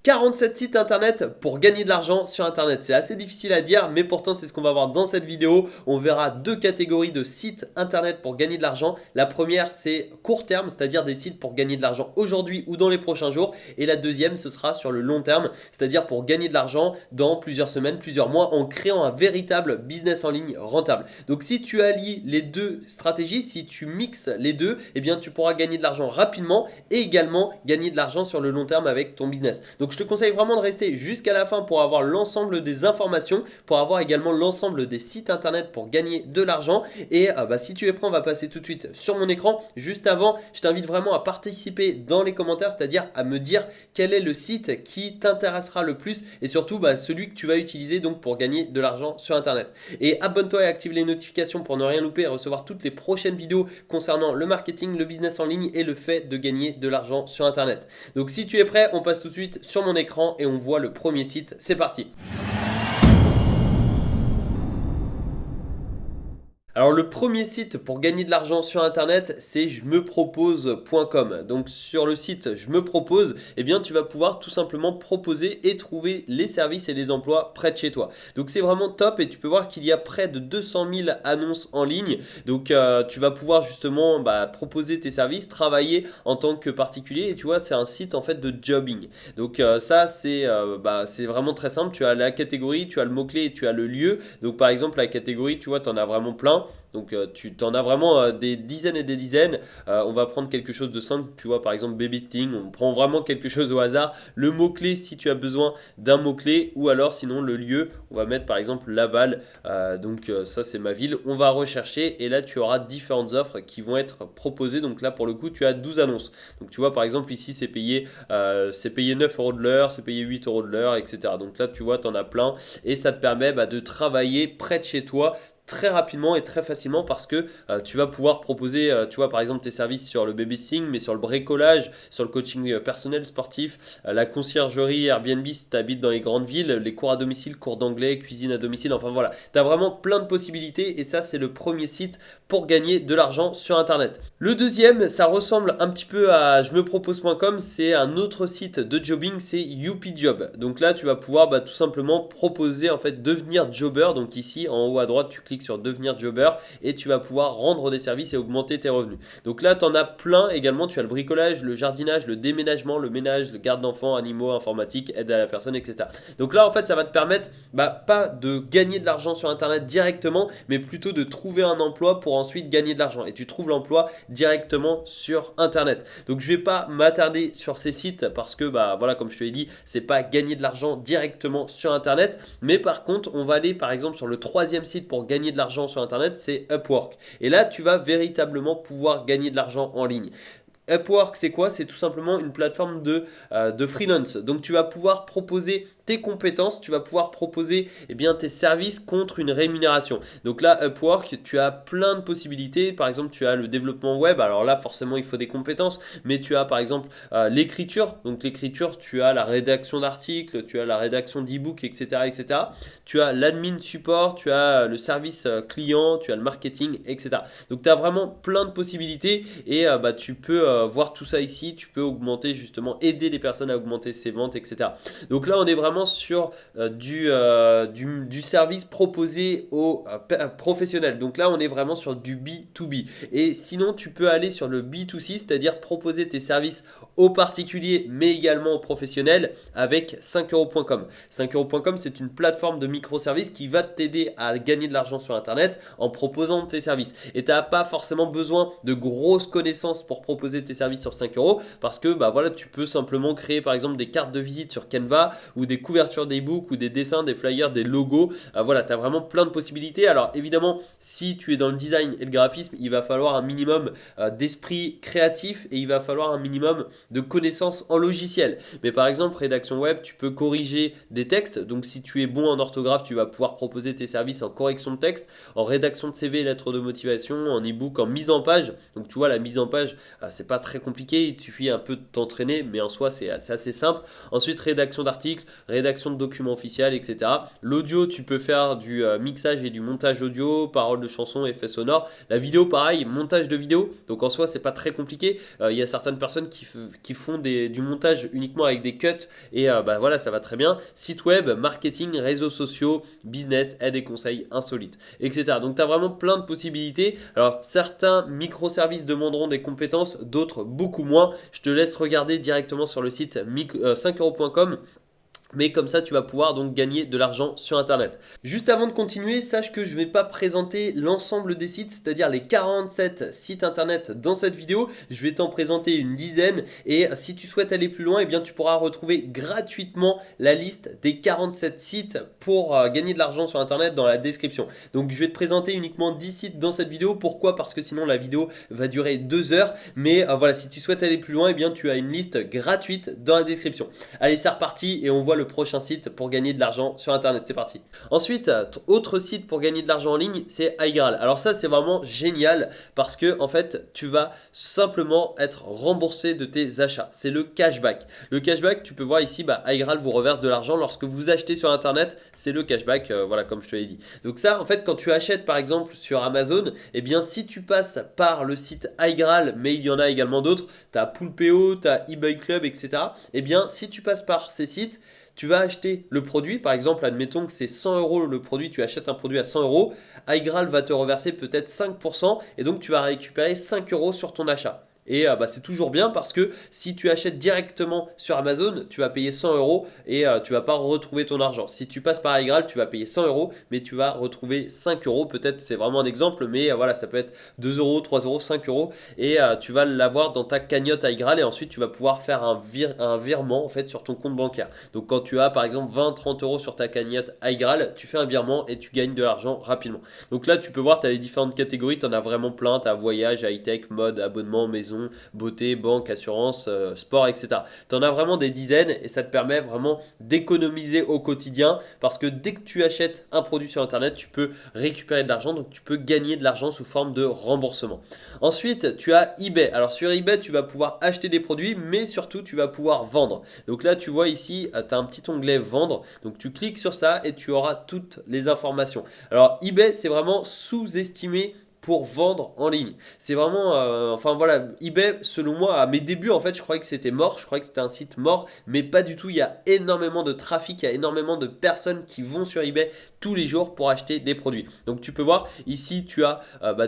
47 sites internet pour gagner de l'argent sur internet. C'est assez difficile à dire, mais pourtant c'est ce qu'on va voir dans cette vidéo. On verra deux catégories de sites internet pour gagner de l'argent. La première, c'est court terme, c'est-à-dire des sites pour gagner de l'argent aujourd'hui ou dans les prochains jours. Et la deuxième, ce sera sur le long terme, c'est-à-dire pour gagner de l'argent dans plusieurs semaines, plusieurs mois, en créant un véritable business en ligne rentable. Donc si tu allies les deux stratégies, si tu mixes les deux, eh bien tu pourras gagner de l'argent rapidement et également gagner de l'argent sur le long terme avec ton business. Donc je te conseille vraiment de rester jusqu'à la fin pour avoir l'ensemble des informations, pour avoir également l'ensemble des sites internet pour gagner de l'argent. Et si tu es prêt, on va passer tout de suite sur mon écran. Juste avant, je t'invite vraiment à participer dans les commentaires, c'est-à-dire à me dire quel est le site qui t'intéressera le plus et surtout celui que tu vas utiliser donc pour gagner de l'argent sur internet. Et abonne-toi et active les notifications pour ne rien louper et recevoir toutes les prochaines vidéos concernant le marketing, le business en ligne et le fait de gagner de l'argent sur internet. Donc si tu es prêt, on passe tout de suite sur mon écran et on voit le premier site. C'est parti. Alors le premier site pour gagner de l'argent sur internet, c'est jemepropose.com. Donc sur le site Je me propose, eh bien tu vas pouvoir tout simplement proposer et trouver les services et les emplois près de chez toi. Donc c'est vraiment top et tu peux voir qu'il y a près de 200 000 annonces en ligne. Donc tu vas pouvoir justement proposer tes services, travailler en tant que particulier et tu vois c'est un site en fait de jobbing. Donc ça c'est vraiment très simple. Tu as la catégorie, tu as le mot-clé et tu as le lieu. Donc par exemple la catégorie, tu vois, tu en as vraiment plein. Donc tu t'en as vraiment des dizaines et des dizaines. On va prendre quelque chose de simple, tu vois, par exemple baby sting. On prend vraiment quelque chose au hasard. Le mot-clé si tu as besoin d'un mot-clé, ou alors sinon le lieu, on va mettre par exemple Laval. Ça c'est ma ville. On va rechercher et là tu auras différentes offres qui vont être proposées. Donc là pour le coup tu as 12 annonces. Donc tu vois par exemple ici c'est payé 9 euros de l'heure, c'est payé 8 euros de l'heure, etc. Donc là tu vois tu en as plein et ça te permet de travailler près de chez toi très rapidement et très facilement parce que tu vas pouvoir proposer, tu vois, par exemple tes services sur le babysitting, mais sur le bricolage, sur le coaching personnel sportif, la conciergerie, Airbnb si tu habites dans les grandes villes, les cours à domicile, cours d'anglais, cuisine à domicile, enfin voilà. Tu as vraiment plein de possibilités et ça c'est le premier site pour gagner de l'argent sur internet. Le deuxième, ça ressemble un petit peu à jemepropose.com, c'est un autre site de jobbing, c'est YoupiJob. Donc là tu vas pouvoir tout simplement proposer en fait devenir jobber. Donc ici en haut à droite tu cliques sur devenir jobber et tu vas pouvoir rendre des services et augmenter tes revenus. Donc là tu en as plein également, tu as le bricolage, le jardinage, le déménagement, le ménage, le garde d'enfants, animaux, informatique, aide à la personne, etc. Donc là en fait ça va te permettre pas de gagner de l'argent sur internet directement, mais plutôt de trouver un emploi pour ensuite gagner de l'argent. Et tu trouves l'emploi directement sur internet. Donc je vais pas m'attarder sur ces sites parce que voilà, comme je te l'ai dit, c'est pas gagner de l'argent directement sur internet, mais par contre on va aller par exemple sur le troisième site pour gagner de l'argent sur internet, c'est Upwork. Et là tu vas véritablement pouvoir gagner de l'argent en ligne. Upwork, c'est quoi? C'est tout simplement une plateforme de freelance. Donc tu vas pouvoir proposer tes compétences, tu vas pouvoir proposer tes services contre une rémunération. Donc là, Upwork, tu as plein de possibilités. Par exemple, tu as le développement web. Alors là, forcément, il faut des compétences. Mais tu as par exemple l'écriture. Donc l'écriture, tu as la rédaction d'articles, tu as la rédaction d'e-books, etc., etc. Tu as l'admin support, tu as le service client, tu as le marketing, etc. Donc tu as vraiment plein de possibilités et tu peux voir tout ça ici. Tu peux augmenter justement, aider les personnes à augmenter ses ventes, etc. Donc là, on est vraiment sur du service proposé aux professionnels. Donc là, on est vraiment sur du B2B. Et sinon, tu peux aller sur le B2C, c'est-à-dire proposer tes services aux particuliers, mais également aux professionnels avec 5euros.com. 5euros.com, c'est une plateforme de microservices qui va t'aider à gagner de l'argent sur Internet en proposant tes services. Et tu n'as pas forcément besoin de grosses connaissances pour proposer tes services sur 5 euros parce que voilà, tu peux simplement créer par exemple des cartes de visite sur Canva ou des couvertures d'e-book ou des dessins, des flyers, des logos. Voilà, tu as vraiment plein de possibilités. Alors évidemment, si tu es dans le design et le graphisme, il va falloir un minimum d'esprit créatif et il va falloir un minimum de connaissances en logiciel. Mais par exemple, rédaction web, tu peux corriger des textes. Donc si tu es bon en orthographe, tu vas pouvoir proposer tes services en correction de texte, en rédaction de CV, lettres de motivation, en e-book, en mise en page. Donc tu vois, la mise en page, c'est pas très compliqué, il suffit un peu de t'entraîner, mais en soi, c'est assez simple. Ensuite, rédaction d'articles, rédaction de documents officiels, etc. L'audio, tu peux faire du mixage et du montage audio, paroles de chansons, effets sonores. La vidéo, pareil, montage de vidéo. Donc en soi, c'est pas très compliqué. Il y a certaines personnes qui font du montage uniquement avec des cuts et bah voilà, ça va très bien. Site web, marketing, réseaux sociaux, business, aide et conseils insolites, etc. Donc tu as vraiment plein de possibilités. Alors certains microservices demanderont des compétences, d'autres beaucoup moins. Je te laisse regarder directement sur le site 5euros.com. Mais comme ça, tu vas pouvoir donc gagner de l'argent sur Internet. Juste avant de continuer, sache que je ne vais pas présenter l'ensemble des sites, c'est-à-dire les 47 sites Internet dans cette vidéo. Je vais t'en présenter une dizaine. Et si tu souhaites aller plus loin, eh bien, tu pourras retrouver gratuitement la liste des 47 sites pour gagner de l'argent sur Internet dans la description. Donc, je vais te présenter uniquement 10 sites dans cette vidéo. Pourquoi? Parce que sinon, la vidéo va durer 2 heures. Mais voilà, si tu souhaites aller plus loin, eh bien, tu as une liste gratuite dans la description. Allez, c'est reparti et on voit le prochain site pour gagner de l'argent sur Internet. C'est parti. Ensuite, autre site pour gagner de l'argent en ligne, c'est iGral. Alors ça, c'est vraiment génial parce que en fait, tu vas simplement être remboursé de tes achats. C'est le cashback. Le cashback, tu peux voir ici, iGral vous reverse de l'argent lorsque vous achetez sur Internet. C'est le cashback, voilà, comme je te l'ai dit. Donc ça, en fait, quand tu achètes par exemple sur Amazon, eh bien, si tu passes par le site iGral, mais il y en a également d'autres, tu as Poolpeo, tu as eBay Club, etc. Eh bien, si tu passes par ces sites, tu vas acheter le produit, par exemple, admettons que c'est 100 euros le produit, tu achètes un produit à 100 euros, iGral va te reverser peut-être 5% et donc tu vas récupérer 5 euros sur ton achat. Et c'est toujours bien parce que si tu achètes directement sur Amazon, tu vas payer 100 euros et tu vas pas retrouver ton argent. Si tu passes par iGral, tu vas payer 100 euros, mais tu vas retrouver 5 euros. Peut-être c'est vraiment un exemple, mais voilà, ça peut être 2 euros, 3 euros, 5 euros. Et tu vas l'avoir dans ta cagnotte iGral et ensuite tu vas pouvoir faire un virement en fait sur ton compte bancaire. Donc quand tu as par exemple 20-30 euros sur ta cagnotte iGral, tu fais un virement et tu gagnes de l'argent rapidement. Donc là, tu peux voir, tu as les différentes catégories, tu en as vraiment plein. Tu as voyage, high-tech, mode, abonnement, maison, beauté, banque, assurance, sport, etc. Tu en as vraiment des dizaines et ça te permet vraiment d'économiser au quotidien parce que dès que tu achètes un produit sur Internet, tu peux récupérer de l'argent, donc tu peux gagner de l'argent sous forme de remboursement. Ensuite, tu as eBay. Alors sur eBay, tu vas pouvoir acheter des produits, mais surtout, tu vas pouvoir vendre. Donc là, tu vois ici, tu as un petit onglet vendre. Donc tu cliques sur ça et tu auras toutes les informations. Alors eBay, c'est vraiment sous-estimé pour vendre en ligne. C'est vraiment, enfin voilà, eBay, selon moi, à mes débuts, en fait, je croyais que c'était mort, je croyais que c'était un site mort, mais pas du tout. Il y a énormément de trafic, il y a énormément de personnes qui vont sur eBay tous les jours pour acheter des produits. Donc tu peux voir, ici, tu as,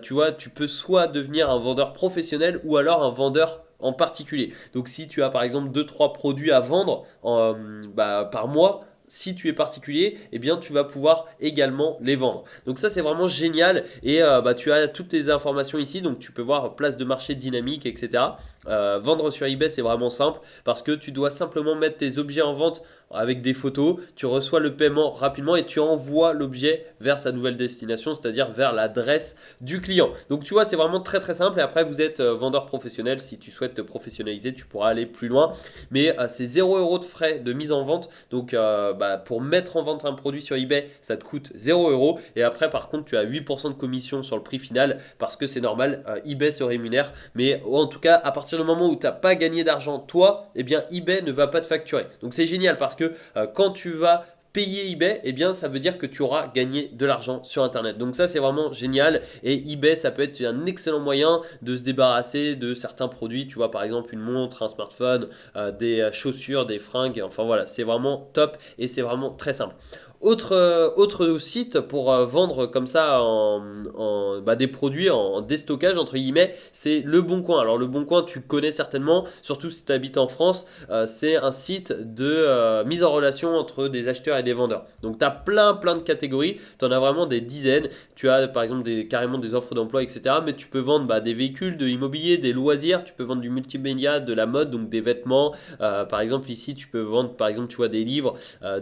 tu vois, tu peux soit devenir un vendeur professionnel ou alors un vendeur en particulier. Donc si tu as par exemple 2-3 produits à vendre par mois, si tu es particulier, eh bien tu vas pouvoir également les vendre. Donc ça c'est vraiment génial et tu as toutes les informations ici, donc tu peux voir place de marché dynamique, etc. Vendre sur eBay c'est vraiment simple parce que tu dois simplement mettre tes objets en vente avec des photos, tu reçois le paiement rapidement et tu envoies l'objet vers sa nouvelle destination, c'est-à-dire vers l'adresse du client. Donc tu vois, c'est vraiment très très simple et après vous êtes vendeur professionnel, si tu souhaites te professionnaliser, tu pourras aller plus loin. Mais c'est 0 euros de frais de mise en vente, donc pour mettre en vente un produit sur eBay, ça te coûte 0 euros et après par contre tu as 8% de commission sur le prix final parce que c'est normal, eBay se rémunère. Mais en tout cas, à partir du moment où tu n'as pas gagné d'argent toi, eh bien eBay ne va pas te facturer. Donc c'est génial parce que quand tu vas payer eBay, eh bien ça veut dire que tu auras gagné de l'argent sur Internet. Donc ça c'est vraiment génial et eBay ça peut être un excellent moyen de se débarrasser de certains produits. Tu vois par exemple une montre, un smartphone, des chaussures, des fringues. Enfin voilà, c'est vraiment top et c'est vraiment très simple. Autre site pour vendre comme ça des produits en déstockage entre guillemets, c'est Le Bon Coin. Alors Le Bon Coin tu connais certainement, surtout si tu habites en France, c'est un site de mise en relation entre des acheteurs et des vendeurs. Donc tu as plein de catégories, tu en as vraiment des dizaines, tu as par exemple carrément des offres d'emploi, etc. Mais tu peux vendre des véhicules, de l'immobilier, des loisirs, tu peux vendre du multimédia, de la mode, donc des vêtements, par exemple ici tu peux vendre par exemple tu vois des livres,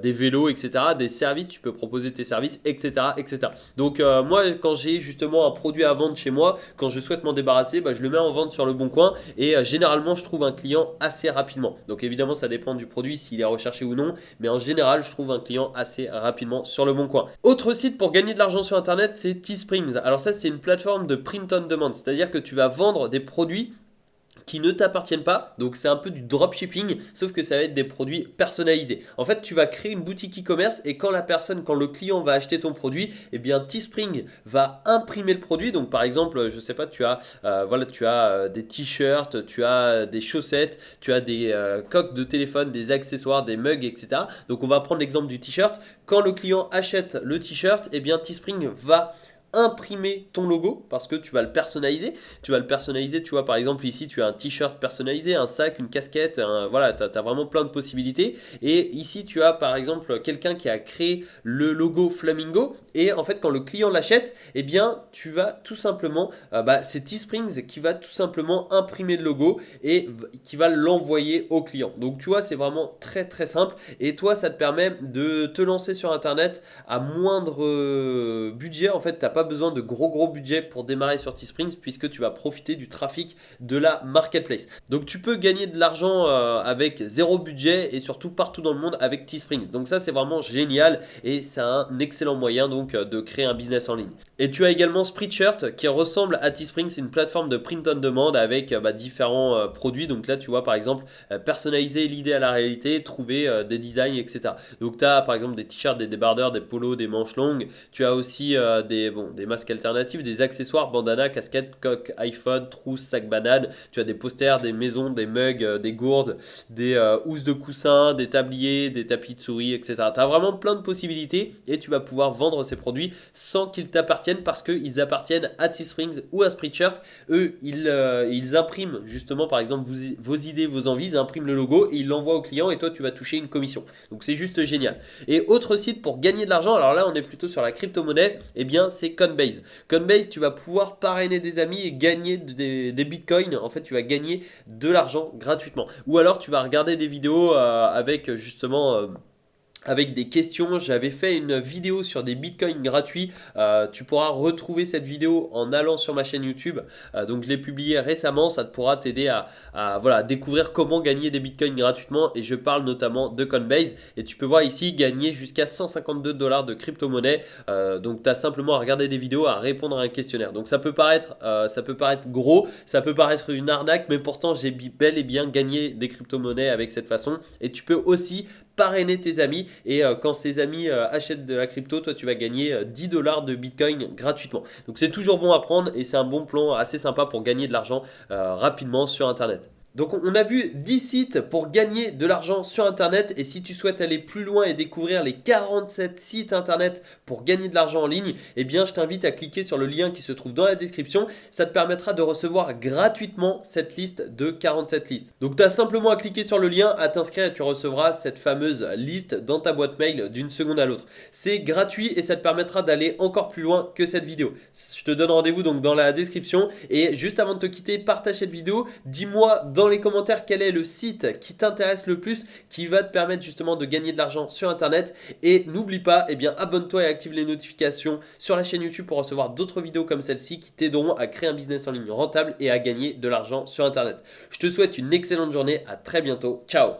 des vélos, etc. Des services, tu peux proposer tes services, etc. etc. Donc moi quand j'ai justement un produit à vendre chez moi, quand je souhaite m'en débarrasser, je le mets en vente sur Le Bon Coin et généralement je trouve un client assez rapidement. Donc évidemment ça dépend du produit, s'il est recherché ou non, mais en général je trouve un client assez rapidement sur Le Bon Coin. Autre site pour gagner de l'argent sur Internet, c'est Teesprings. Alors ça c'est une plateforme de print on demand, c'est-à-dire que tu vas vendre des produits qui ne t'appartiennent pas. Donc c'est un peu du dropshipping, sauf que ça va être des produits personnalisés. En fait, tu vas créer une boutique e-commerce et quand le client va acheter ton produit, eh bien Teespring va imprimer le produit. Donc par exemple, je sais pas, tu as des t-shirts, tu as des chaussettes, tu as des coques de téléphone, des accessoires, des mugs, etc. Donc on va prendre l'exemple du t-shirt. Quand le client achète le t-shirt, eh bien Teespring va imprimer ton logo parce que tu vas le personnaliser. Tu vas le personnaliser, tu vois, par exemple ici tu as un t-shirt personnalisé, un sac, une casquette, voilà, tu as vraiment plein de possibilités. Et ici tu as par exemple quelqu'un qui a créé le logo Flamingo et en fait quand le client l'achète, eh bien tu vas tout simplement, c'est Teesprings qui va tout simplement imprimer le logo et qui va l'envoyer au client. Donc tu vois, c'est vraiment très très simple et toi ça te permet de te lancer sur internet à moindre budget. En fait, tu n'as pas besoin de gros budget pour démarrer sur Teesprings puisque tu vas profiter du trafic de la marketplace. Donc tu peux gagner de l'argent avec zéro budget et surtout partout dans le monde avec Teesprings. Donc ça c'est vraiment génial et c'est un excellent moyen donc de créer un business en ligne. Et tu as également Spreadshirt qui ressemble à Teespring, c'est une plateforme de print on demand avec différents produits. Donc là tu vois par exemple personnaliser l'idée à la réalité, trouver des designs, etc. Donc tu as par exemple des t-shirts, des débardeurs, des polos, des manches longues. Tu as aussi des masques alternatifs, des accessoires, bandanas, casquettes, coques, iPhone, trousses, sacs bananes. Tu as des posters, des maisons, des mugs, des gourdes, des housses de coussins, des tabliers, des tapis de souris, etc. Tu as vraiment plein de possibilités et tu vas pouvoir vendre ces produits sans qu'ils t'appartiennent parce qu'ils appartiennent à Teesprings ou à Spreadshirt. Eux, ils impriment justement par exemple vos idées, vos envies, ils impriment le logo et ils l'envoient au client et toi tu vas toucher une commission. Donc c'est juste génial. Et autre site pour gagner de l'argent, alors là on est plutôt sur la crypto-monnaie, eh bien c'est Coinbase. Coinbase, tu vas pouvoir parrainer des amis et gagner des bitcoins. En fait, tu vas gagner de l'argent gratuitement. Ou alors tu vas regarder des vidéos avec justement avec des questions. J'avais fait une vidéo sur des bitcoins gratuits. Tu pourras retrouver cette vidéo en allant sur ma chaîne YouTube. Donc je l'ai publiée récemment. Ça te pourra t'aider à découvrir comment gagner des bitcoins gratuitement. Et je parle notamment de Coinbase. Et tu peux voir ici gagner jusqu'à 152 $ de crypto-monnaie. Donc tu as simplement à regarder des vidéos, à répondre à un questionnaire. Donc ça peut paraître gros, ça peut paraître une arnaque, mais pourtant j'ai bel et bien gagné des crypto-monnaies avec cette façon. Et tu peux aussi parrainer tes amis et quand ces amis achètent de la crypto, toi tu vas gagner 10 $ de bitcoin gratuitement. Donc c'est toujours bon à prendre et c'est un bon plan assez sympa pour gagner de l'argent rapidement sur internet. Donc on a vu 10 sites pour gagner de l'argent sur internet et si tu souhaites aller plus loin et découvrir les 47 sites internet pour gagner de l'argent en ligne, eh bien je t'invite à cliquer sur le lien qui se trouve dans la description. Ça te permettra de recevoir gratuitement cette liste de 47 listes. Donc tu as simplement à cliquer sur le lien, à t'inscrire et tu recevras cette fameuse liste dans ta boîte mail d'une seconde à l'autre. C'est gratuit et ça te permettra d'aller encore plus loin que cette vidéo. Je te donne rendez-vous donc dans la description et juste avant de te quitter, partage cette vidéo, dis-moi dans les commentaires quel est le site qui t'intéresse le plus, qui va te permettre justement de gagner de l'argent sur internet. Et n'oublie pas, eh bien abonne-toi et active les notifications sur la chaîne YouTube pour recevoir d'autres vidéos comme celle-ci qui t'aideront à créer un business en ligne rentable et à gagner de l'argent sur internet. Je te souhaite une excellente journée, à très bientôt, ciao.